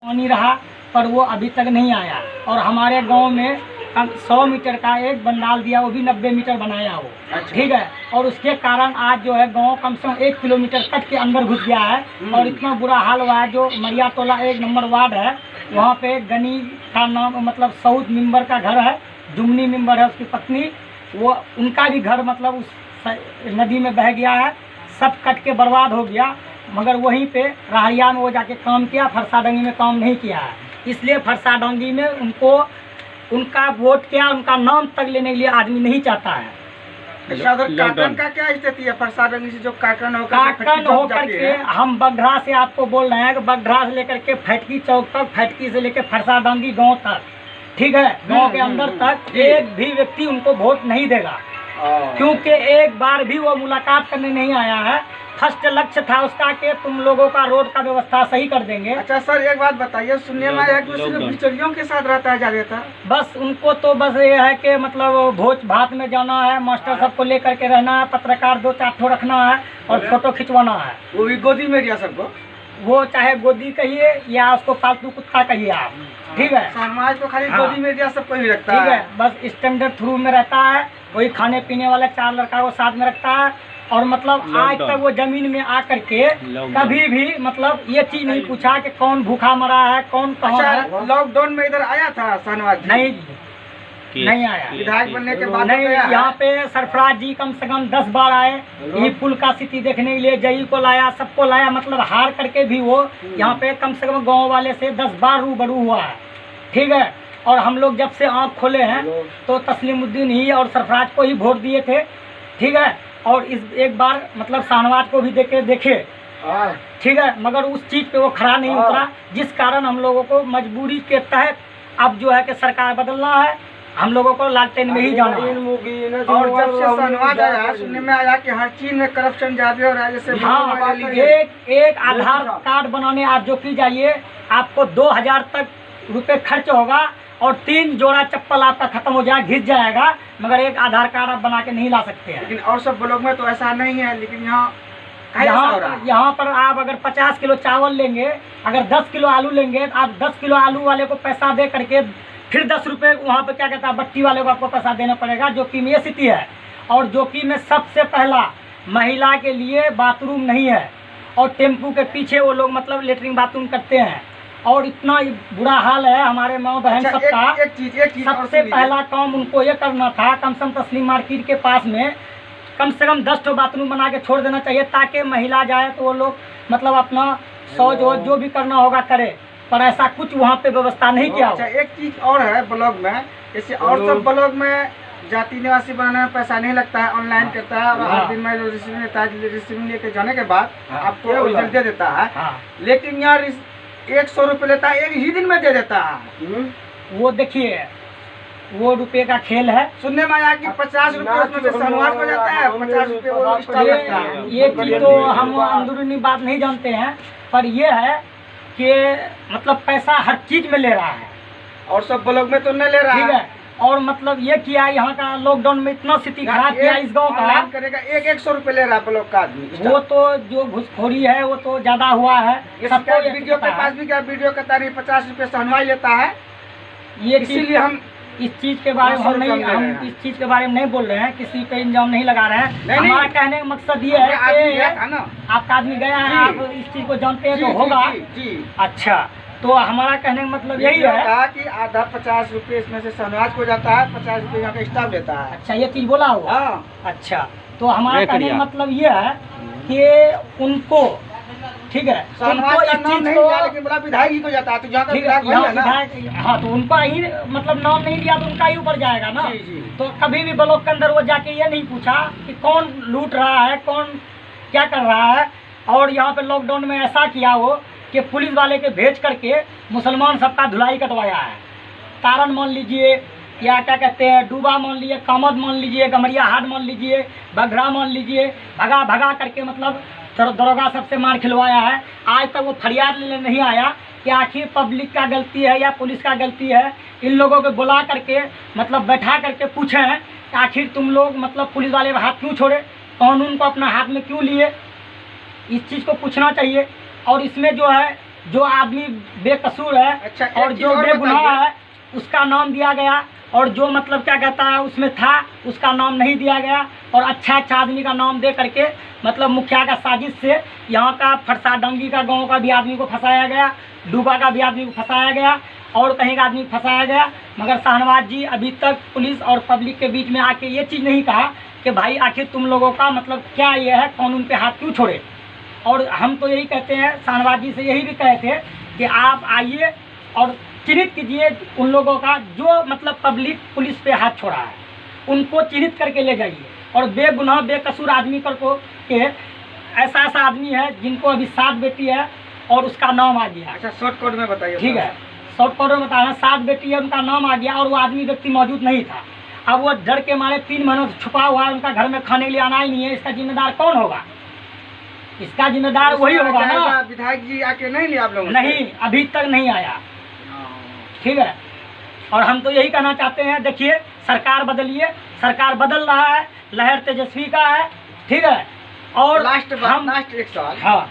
पानी रहा पर वो अभी तक नहीं आया। और हमारे गांव में 100 मीटर का एक बंडाल दिया, वो भी 90 मीटर बनाया वो। अच्छा। ठीक है, और उसके कारण आज जो है गांव कम से कम 1 किलोमीटर कट के अंदर घुस गया है। और इतना बुरा हाल हुआ है। जो मरिया टोला 1 नंबर वार्ड है, वहाँ पे गनी का नाम मतलब सऊद मेंबर का घर है, जुमनी मेंबर है उसकी पत्नी, वो उनका भी घर मतलब उस नदी में बह गया है, सब कट के बर्बाद हो गया। मगर वहीं पे राहरिया में वो जाके काम किया, फरसाडंगी में काम नहीं किया है। इसलिए फरसाडंगी में उनका वोट क्या, उनका नाम तक लेने के लिए आदमी नहीं चाहता है। अच्छा, उधर काकन का क्या स्थिति है? फरसाडंगी से जो काकन होकर के हम बगढ़ा से आपको बोल रहे हैं कि बगढ़ा से लेकर के फटकी चौक तक, फटकी से लेकर फरसाडंगी गांव तक, ठीक है, गांव के अंदर तक एक भी व्यक्ति उनको वोट नहीं देगा, क्योंकि एक बार भी वो मुलाकात करने नहीं आया है। फर्स्ट लक्ष्य था उसका कि तुम लोगों का रोड का व्यवस्था सही कर देंगे। अच्छा सर, एक बात बताइए, सुनने में आया है कि वो सिर्फ बिचौलियों के साथ रहता है ज्यादातर। बस उनको तो बस ये है कि मतलब भोज भात में जाना है, मास्टर सबको लेकर के रहना है, पत्रकार 2-4 ठो रखना है और फोटो खिंचवाना है। वो भी गोदी में दिया सबको, वो चाहे गोदी कहिए या उसको पालतू कुत्ता कहिए आप, ठीक है। समाज को खाली गोदी में दिया सबको ही रखता है, ठीक है। बस स्टैंडर्ड थ्रू में रहता है, वही खाने पीने वाला 4 लड़का को साथ में रखता है। और मतलब आज तक वो जमीन में आकर के कभी भी मतलब ये चीज नहीं पूछा कि कौन भूखा मरा है, कौन कहाँ है। लॉकडाउन में इधर आया था शहनवाज? नहीं आया। विधायक बनने के बाद नहीं, यहाँ पे सरफराज जी कम से कम 10 बार आए, ये पुल का स्थिति देखने के लिए जई को लाया, सबको लाया, मतलब हार करके भी वो यहाँ पे कम से कम गाँव वाले से 10 बार रूबरू हुआ है, ठीक है। और हम लोग जब से आँख खोले हैं तो तस्लीमुद्दीन ही और सरफराज को ही वोट दिए थे, ठीक है। और इस एक बार मतलब शहनवाज को भी देखे, ठीक है, मगर उस चीज़ पे वो खड़ा नहीं उतरा, जिस कारण हम लोगों को मजबूरी के तहत अब जो है कि सरकार बदलना है, हम लोगों को लालटेन में ही जाना है। और जब से शहनवाज आया, सुनने में आया कि हर चीज में करप्शन ज्यादा हो रहा है, जैसे हाँ, एक आधार कार्ड बनाने आप जो की जाइए, आपको 2000 तक रुपए खर्च होगा और 3 जोड़ा चप्पल आपका खत्म हो जाए, घिस जाएगा, मगर एक आधार कार्ड आप बना के नहीं ला सकते हैं। लेकिन और सब ब्लॉक में तो ऐसा नहीं है, लेकिन यहाँ पर आप अगर 50 किलो चावल लेंगे, अगर 10 किलो आलू लेंगे, तो आप 10 किलो आलू वाले को पैसा दे करके फिर 10 रुपये वहाँ पे क्या कहता है बट्टी वाले को आपको पैसा देना पड़ेगा, जो कि ये स्थिति है। और जो कि में सबसे पहला महिला के लिए बाथरूम नहीं है, और टेम्पू के पीछे वो लोग मतलब लेटरिन बाथरूम करते हैं, और इतना बुरा हाल है हमारे माँ बहन सबका। सबसे पहला काम उनको ये करना था, कम से कम तस्लीम मार्केट के पास में कम से कम 10 ठो बाथरूम बना के छोड़ देना चाहिए, ताकि महिला जाए तो वो लोग मतलब अपना शौच वौच जो भी करना होगा करे, पर ऐसा कुछ वहाँ पे व्यवस्था नहीं किया। अच्छा, एक चीज और है ब्लॉक में, जैसे और सब ब्लॉक में जाति निवासी बनाने में पैसा नहीं लगता है, ऑनलाइन करता है और हर दिन में रजिस्ट्रेशन लेता है, रजिस्ट्रेशन लेके जाने के बाद आपको ओरिजिनल दे देता है। लेकिन यार 100 रुपये लेता है, एक ही दिन में दे देता है। वो देखिए वो रुपये का खेल है। सुनने में आया कि 50 रुपये उसमें से शहनवाज हो जाता है, 50 रुपये वो एक्स्ट्रा लगता है। ये चीज़ तो हम अंदरूनी बात नहीं जानते हैं, पर ये है कि मतलब पैसा हर चीज़ में ले रहा है, और सब ब्लॉक में तो नहीं ले रहा है। ठीक है, और मतलब ये किया यहाँ का लॉकडाउन में इतना स्थिति खराब किया इस गांव का, करेगा 100 रुपये ले रहा है ब्लॉक का आदमी। वो तो जो घुसखोरी है वो तो ज्यादा हुआ है। सबको वीडियो के पास भी क्या वीडियो कहता नहीं 50 रुपये शहनवाज लेता है। ये इसीलिए हम इस चीज के बारे में हम इस चीज के बारे में नहीं बोल रहे हैं, किसी पे इंजाम नहीं लगा रहे हैं। हमारा कहने का मकसद ये है कि आपका आदमी गया है, आप इस चीज को जानते हैं तो होगा। अच्छा, तो हमारा कहने का मतलब यही है कि आधा 50 रुपये इसमें से शहनवाज को जाता है, 50 रुपये यहाँ का स्टाफ देता है। अच्छा, ये चीज बोला हुआ। अच्छा, तो हमारा कहने का मतलब ये है कि उनको, ठीक है, उनको इस चीज को लेकिन बोला विधायक ही को जाता है, तो यहाँ का विधायक, हाँ, तो उनका ही मतलब नाम नहीं दिया तो उनका ही ऊपर जाएगा ना। तो कभी भी ब्लॉक के अंदर वो जाके ये नहीं पूछा कि कौन लूट रहा है, कौन क्या कर रहा है। और यहाँ पे लॉकडाउन में ऐसा किया वो कि पुलिस वाले के भेज करके मुसलमान सबका धुलाई कटवाया है। तारन मान लीजिए, या क्या कहते हैं डूबा मान लीजिए, कामद मान लीजिए, गमरिया हाट मान लीजिए, बगरा मान लीजिए, भगा भगा करके मतलब दरोगा सबसे मार खिलवाया है। आज तक वो फरियाद लेने नहीं आया कि आखिर पब्लिक का गलती है या पुलिस का गलती है। इन लोगों को बुला करके मतलब बैठा करके पूछे हैं कि आखिर तुम लोग मतलब पुलिस वाले हाथ क्यों छोड़े, कानून को अपना हाथ में क्यों लिए, इस चीज़ को पूछना चाहिए। और इसमें जो है जो आदमी बेकसूर है अच्छा, एक और चीज़ जो और बेगुनाह बताइए। है उसका नाम दिया गया, और जो मतलब क्या कहता है उसमें था उसका नाम नहीं दिया गया, और अच्छा अच्छा आदमी का नाम दे करके मतलब मुखिया का साजिश से यहाँ का फरसा डंगी का गांव का भी आदमी को फंसाया गया, डूबा का भी आदमी को फंसाया गया, और कहीं का आदमी को फंसाया गया। मगर शाहनवाज जी अभी तक पुलिस और पब्लिक के बीच में आके ये चीज़ नहीं कहा कि भाई आखिर तुम लोगों का मतलब क्या ये है, कानून पे हाथ क्यों छोड़े। और हम तो यही कहते हैं, शाहनवाज जी से यही भी कहे थे कि आप आइए और चिन्हित कीजिए उन लोगों का जो मतलब पब्लिक पुलिस पे हाथ छोड़ा है, उनको चिन्हित करके ले जाइए। और बेगुनाह बेकसूर आदमी को के ऐसा ऐसा आदमी है जिनको अभी 7 बेटी है और उसका नाम आ गया। अच्छा, शॉर्ट कोड में बताइए। ठीक है, शॉर्ट कोड में बताना, 7 बेटी है उनका नाम आ गया और वो आदमी व्यक्ति मौजूद नहीं था। अब वो डर के मारे 3 महीनों से छुपा हुआ है, उनका घर में खाने के लिए आना ही नहीं है। इसका जिम्मेदार कौन होगा? इसका जिम्मेदार वही होगा ना। विधायक जी आके नहीं लिया आप लोगों से? नहीं, अभी तक नहीं आया। ठीक है, और हम तो यही कहना चाहते हैं, देखिए सरकार बदलिए, सरकार बदल रहा है, लहर तेजस्वी का है। ठीक है, और लास्ट एक सवाल। हाँ,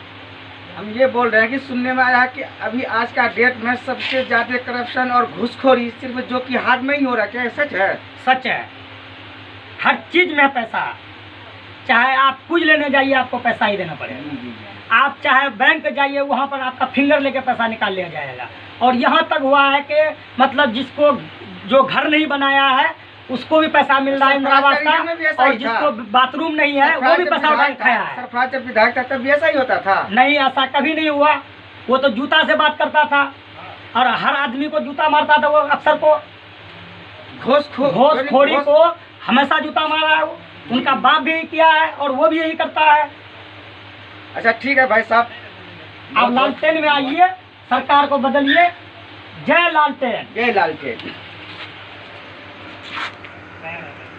हम ये बोल रहे हैं कि सुनने में आया है कि अभी आज का डेट में सबसे ज्यादा करप्शन और घूसखोरी सिर्फ जो कि हाथ में ही हो रहा है, क्या ये सच है? सच है, हर चीज में पैसा, चाहे आप कुछ लेने जाइए आपको पैसा ही देना पड़ेगा। आप चाहे बैंक जाइए वहाँ पर आपका फिंगर लेके पैसा निकाल लिया जाएगा। और यहाँ तक हुआ है कि मतलब जिसको जो घर नहीं बनाया है उसको भी पैसा मिल रहा है इंदिरा आवास का, और जिसको बाथरूम नहीं है वो भी पैसा उठा के खाया है। सरफराज जब विधायक था तब भी ऐसा ही होता था? नहीं, ऐसा कभी नहीं हुआ। वो तो जूता से बात करता था और हर आदमी को जूता मारता था। वो अफसर को घूसखोरी को हमेशा जूता मारा है। उनका बाप भी यही किया है और वो भी यही करता है। अच्छा ठीक है भाई साहब, आप लालटेन में आइए, सरकार को बदलिए। जय लालटेन। जय लालटेन।